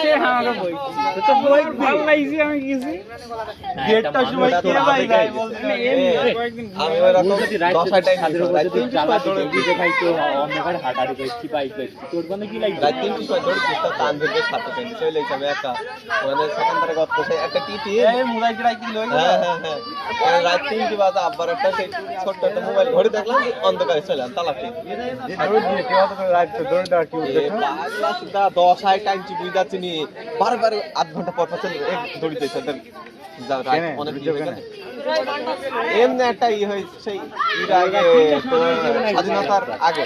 সে আমাকে বই তো বই ভালো লাগছে আমি গেছি গেটটা সময় কে ভাই যায় বলতে আমি ওরকম 10 টাইম ছাদের উপর যদি চালা দৌড়ে দিতে ভাই তো অন্ধকার হাঁটাহাঁটি করছি বাইক করছি তোর মানে কি লাগবে রাত 3 সময় দৌড় দিতে তান ধরে সাথে পেন্ডি চলে যাই আমি একা ওখানে সেকেন্ডারে গত সেই একটা টিটি এই মুদাই কিরাই কি লই হ্যাঁ রাত 3 বাজে আব্বার একটা সেই ছোট্ট একটা মোবাইল ঘড়ি দেখলাম অন্ধকারে চলে তালাতে দৌড় দিয়ে কেউ তো রাত দৌড় দেওয়া কি উঠে পাগলা সুদা 10 টাইম বুঝ যাচ্ছে নি বারবার আধ ঘন্টা পর পর চলে দৌড়িতে চলে যা রাত অনেক এমনি একটা হয় সেই স্বাধীনতার আগে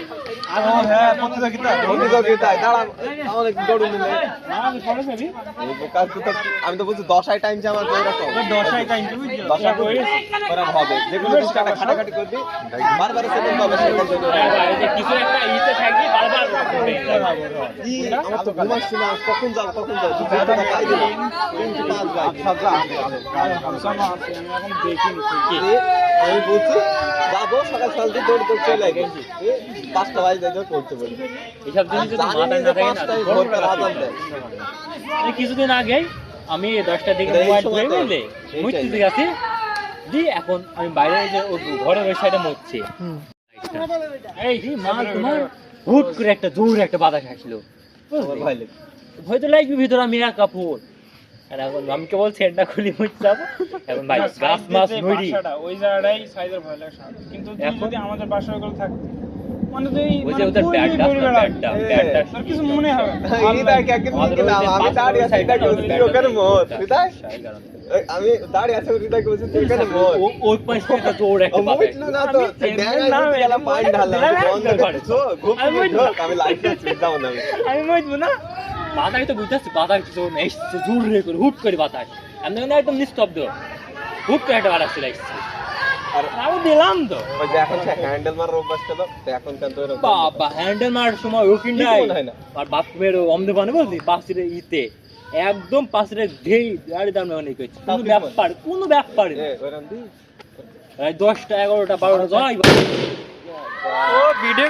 হ্যাঁ প্রতিযোগিতা দাঁড়া অনেক দৌড় নিলে আমি তো বলছি 10 টাইম যে আমার এরকম 10 টাইম বুঝছো 10 করা হবে যেগুলো খাটাখাটি করবি বারবার সেকেন্ড হবে কিছু একটা ইতে থাকবে বারবার আমার তো ঘুমাচ্ছি না কখন যাও খাই দিল 3-5 ভাই আমি এখন দেখিনি আমি বলছি যাবো সকাল সকাল দিয়ে দৌড় চলে গেছি 5টা বাজে যাই করতে পারি এইসব জিনিস যদি মাথায় না থাকে না কিছুদিন আগে আমি 10টার দিকে মোবাইল ধরে নিলে মুছতে গেছি দি এখন আমি বাইরে যে ঘরের ওই সাইডে মুছছি এই যে মা তোমার হুট করে একটা জোরে একটা বাতাস আসলো ভয় তো লাগবে ভিতরে আমি একা কাপড় আর এখন আমি কেবল সেন্টটা খুলি মুছতে যাবো এখন ভাই গাছ মাছ মুড়ি ওই জায়গাটাই সাইজের ভয় লাগে কিন্তু যদি আমাদের বাসায় ওগুলো থাকতো মানে তো এই ওই যে ওদের ব্যাটটা কিছু মনে হবে আমি দাঁড়িয়ে আছি ওখানে মত আমি দাঁড়িয়ে আছি হৃদয় বলছি তুই ওখানে মত ওই পাশে একটা জোর একটা বাতাস না তো গেলাম পানি ঢাললাম বন্ধ করেছো আমি লাইফ যাবো না আমি মজবো না বাতাস তো বুঝতেছি বাতাস জোর নেই জোর রে করে হুট করে বাতাস আমি একদম নিস্তব্ধ হুট করে একটা বাতাস চলে আসছে আর আমি দিলাম তো ওই যে এখন হ্যান্ডেল মার অভ্যাস ছিল তো এখন কেন তো এরকম বাবা হ্যান্ডেল মারার সময় ওকিন নাই আর বাথরুমের অন্ধ বানে বলছি পাশের ইতে একদম পাশের ধেই গাড়ি দাম অনেক হচ্ছে কোনো ব্যাপার ওরকম দি 10টা 11টা 12টা যাই ও ভিডিও